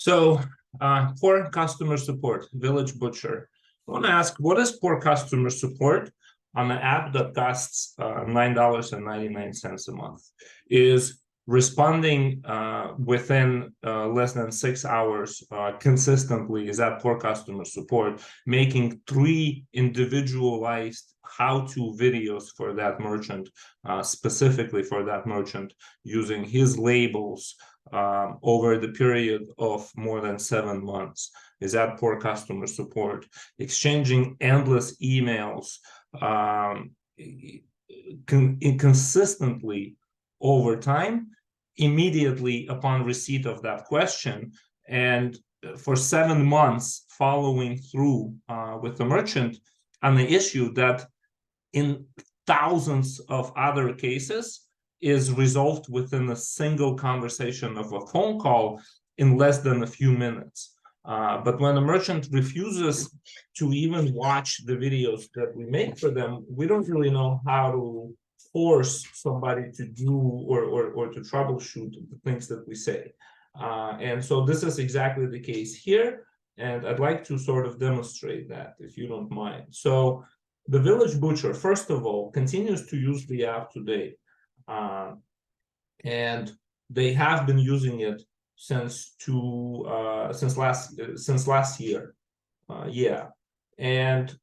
So, poor customer support, Village Butcher. I want to ask, what is poor customer support on an app that costs $9.99 a month? Is responding within less than 6 hours consistently, is that poor customer support? Making 3 individualized how-to videos for that merchant, specifically for that merchant, using his labels over the period of more than 7 months. Is that poor customer support? Exchanging endless emails consistently over time, immediately upon receipt of that question, and for 7 months following through with the merchant on the issue that in thousands of other cases is resolved within a single conversation of a phone call in less than a few minutes. But when a merchant refuses to even watch the videos that we make for them, we don't really know how to force somebody to do or to troubleshoot the things that we say. And so this is exactly the case here. And I'd like to sort of demonstrate that, if you don't mind. So the Village Butcher, first of all, continues to use the app today. And they have been using it since last year. Yeah. And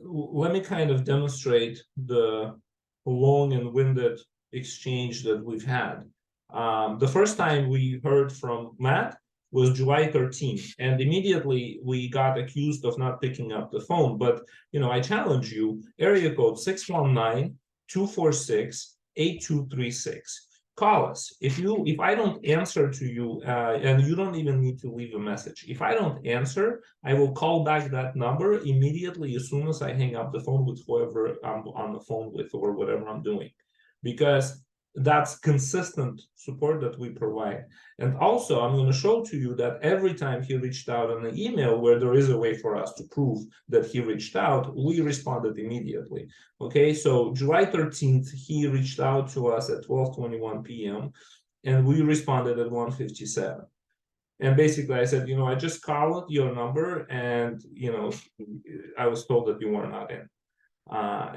let me kind of demonstrate the long and winded exchange that we've had. The first time we heard from Matt was July 13th, and immediately we got accused of not picking up the phone. But I challenge you, area code 619-246-8236. Call us. If I don't answer to you, and you don't even need to leave a message. If I don't answer, I will call back that number immediately as soon as I hang up the phone with whoever I'm on the phone with or whatever I'm doing, because that's consistent support that we provide. And also, I'm going to show to you that every time he reached out on an email where there is a way for us to prove that he reached out, we responded immediately. Okay, so July 13th, he reached out to us at 12:21 p.m. and we responded at 1:57. And basically I said, I just called your number and, I was told that you were not in.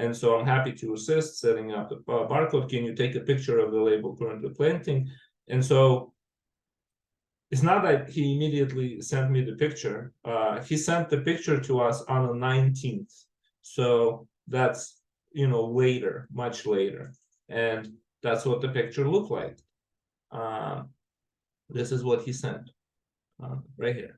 And so I'm happy to assist setting up the barcode. Can you take a picture of the label currently planting? And so it's not that he immediately sent me the picture. He sent the picture to us on the 19th. So that's, later, much later. And that's what the picture looked like. This is what he sent right here.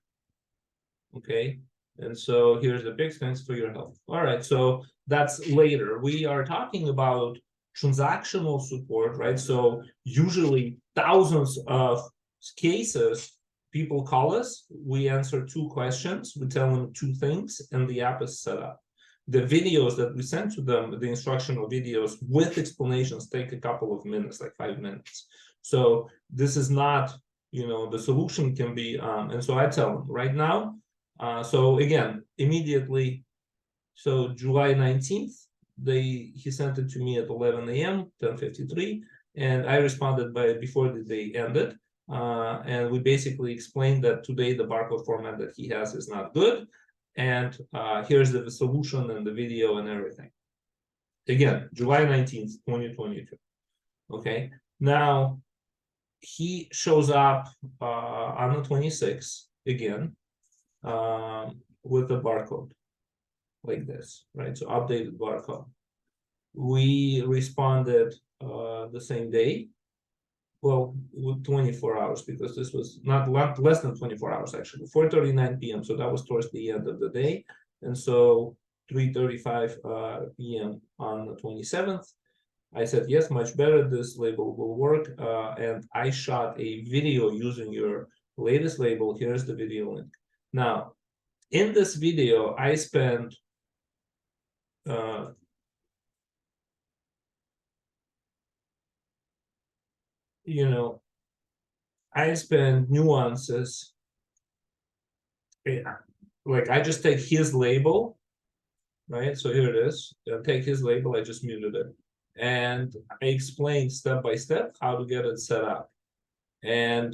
Okay. And so here's the big thanks for your help. All right, so that's later. We are talking about transactional support, right? So usually thousands of cases, people call us, we answer 2 questions, we tell them 2 things, and the app is set up. The videos that we send to them, the instructional videos with explanations, take a couple of minutes, like 5 minutes. So this is not, the solution can be, and so I tell them right now, so again, immediately, so July 19th, he sent it to me at 11 a.m., 10:53, and I responded before the day ended. And we basically explained that today the barcode format that he has is not good. And here's the solution and the video and everything. Again, July 19th, 2022. Okay, now he shows up on the 26th again. With the barcode like this, right? So updated barcode. We responded the same day, well, with 24 hours, because this was not less than 24 hours actually, 4:39 p.m. So that was towards the end of the day. And so 3:35 p.m. on the 27th, I said, yes, much better, this label will work. And I shot a video using your latest label. Here's the video link. Now, in this video, I spent I spend nuances. Like I just take his label, right? So here it is. I take his label, I just muted it. And I explain step by step how to get it set up. And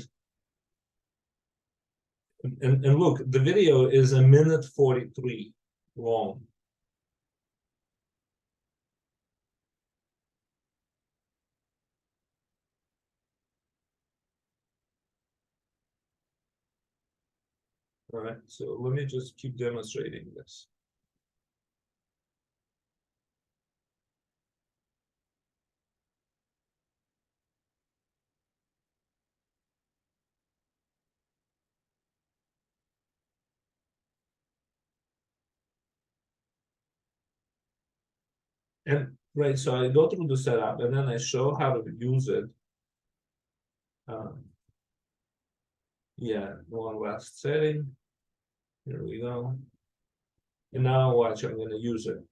and look, the video is 1:43 long. All right, so let me just keep demonstrating this. And right, so I go through the setup and then I show how to use it. Yeah, one last setting. Here we go. And now watch, I'm going to use it.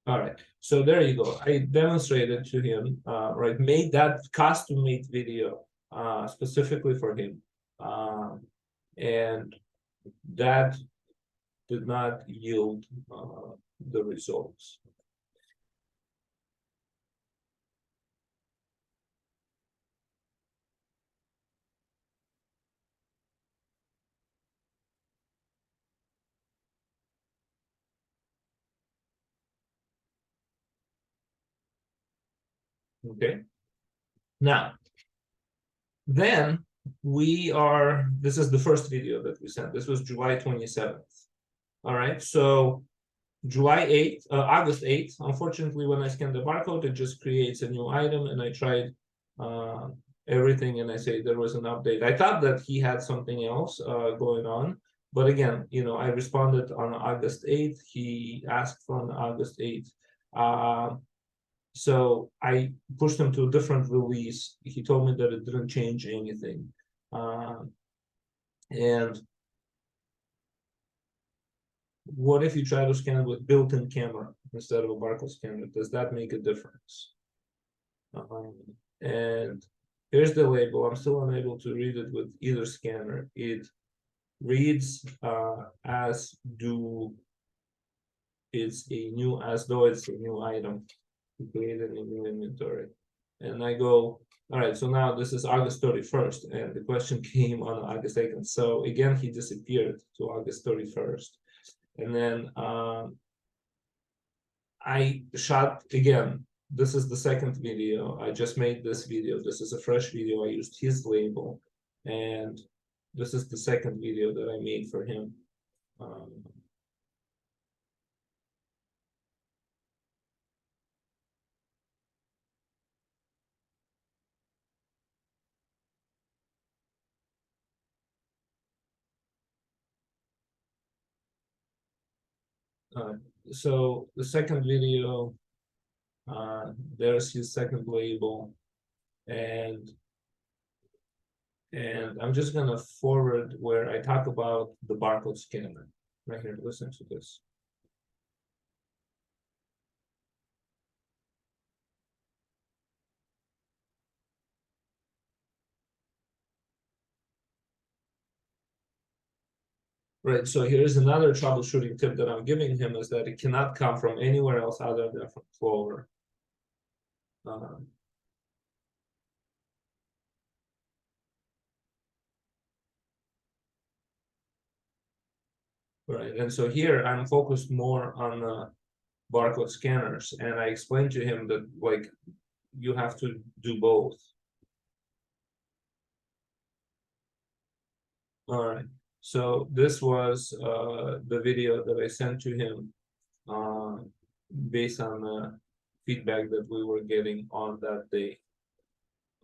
All right, so there you go. I demonstrated to him, right, made that custom-made video specifically for him. And that did not yield the results. Okay. Now, then this is the first video that we sent. This was July 27th. All right, so August 8th, unfortunately, when I scan the barcode, it just creates a new item, and I tried everything, and I say there was an update. I thought that he had something else going on, but again, I responded on August 8th. He asked for an August 8th. So I pushed him to a different release. He told me that it didn't change anything. And what if you try to scan with built-in camera instead of a barcode scanner? Does that make a difference? And here's the label. I'm still unable to read it with either scanner. It reads as though it's a new item created in new inventory. And I go, all right, so now this is August 31st, and the question came on August 2nd. So again, he disappeared to August 31st. And then I shot again. This is the second video. I just made this video. This is a fresh video. I used his label. And this is the second video that I made for him. So the second video, there's his second label, and I'm just gonna forward where I talk about the barcode scanner. Right here, listen to this. Right, so here's another troubleshooting tip that I'm giving him, is that it cannot come from anywhere else other than from Clover. Right, and so here I'm focused more on barcode scanners, and I explained to him that like you have to do both. All right, so this was the video that I sent to him based on the feedback that we were getting on that day,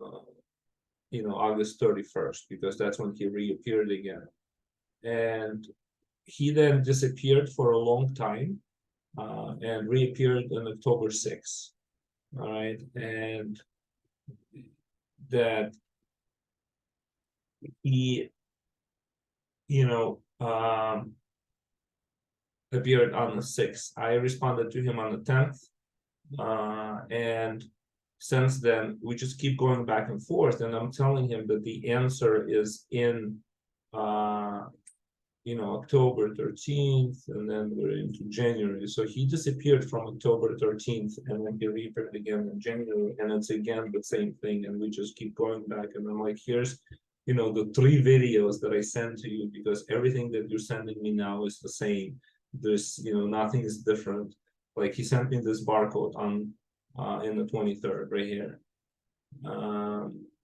August 31st, because that's when he reappeared again. And he then disappeared for a long time and reappeared on October 6th. All right, and that he, appeared on the 6th. I responded to him on the 10th. And since then, we just keep going back and forth. And I'm telling him that the answer is in October 13th, and then we're into January. So he disappeared from October 13th, and then he reappeared again in January, and it's again the same thing. And we just keep going back. And I'm like, here's, the 3 videos that I sent to you, because everything that you're sending me now is the same. There's, nothing is different. Like, he sent me this barcode on in the 23rd right here.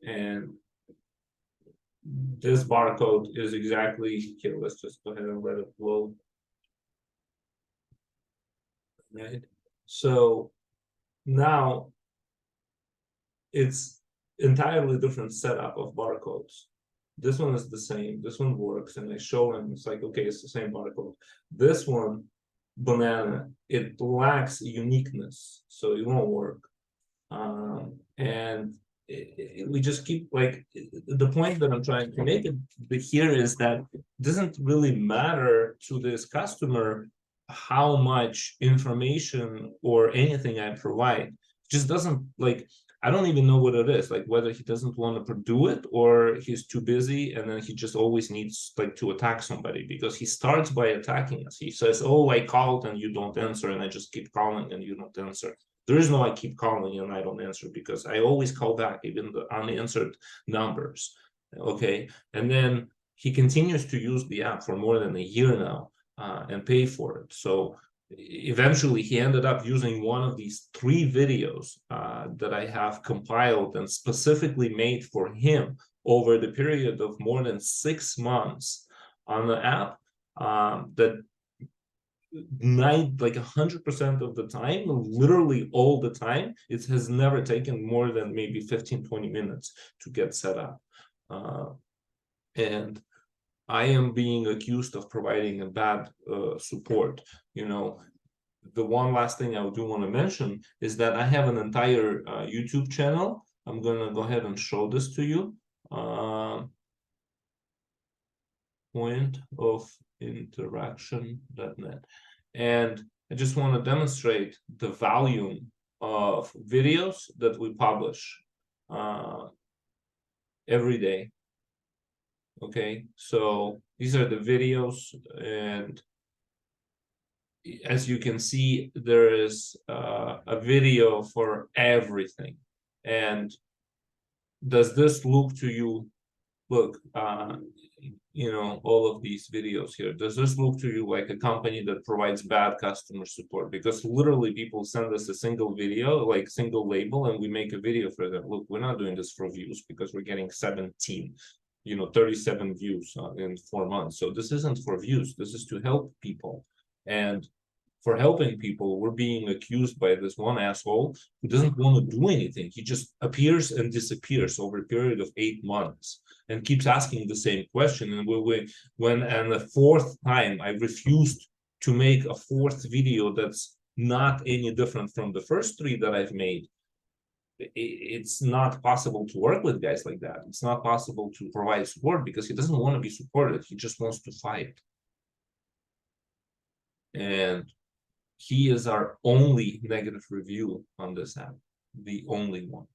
And this barcode is exactly here. Let's just go ahead and let it load. Right. So now it's entirely different setup of barcodes. This one is the same. This one works, and I show him. It's like, okay, it's the same barcode. This one, banana, it lacks uniqueness, so it won't work. And we just keep, like, the point that I'm trying to make here is that it doesn't really matter to this customer how much information or anything I provide. It just doesn't, like, I don't even know what it is, like whether he doesn't want to do it or he's too busy, and then he just always needs, like, to attack somebody, because he starts by attacking us. He says, oh, I called and you don't answer, and I just keep calling and you don't answer. There is no I keep calling and I don't answer, because I always call back, even the unanswered numbers. Okay. And then he continues to use the app for more than a year now, and pay for it. So eventually he ended up using one of these 3 videos that I have compiled and specifically made for him over the period of more than 6 months on the app, that 100% of the time, literally all the time, it has never taken more than maybe 15-20 minutes to get set up. And I am being accused of providing a bad support. The one last thing I do want to mention is that I have an entire YouTube channel. I'm gonna go ahead and show this to you. Point of interaction.net. And I just want to demonstrate the volume of videos that we publish every day. Okay, so these are the videos, and as you can see, there is a video for everything. And does this look to you, look, all of these videos here, does this look to you like a company that provides bad customer support? Because literally people send us a single video, like single label, and we make a video for them. Look, we're not doing this for views, because we're getting 37 views in 4 months. So this isn't for views, this is to help people. And for helping people, we're being accused by this one asshole who doesn't want to do anything. He just appears and disappears over a period of 8 months and keeps asking the same question. And when the 4th time I refused to make a 4th video that's not any different from the first 3 that I've made, it's not possible to work with guys like that. It's not possible to provide support, because he doesn't want to be supported. He just wants to fight. And he is our only negative review on this app, the only one.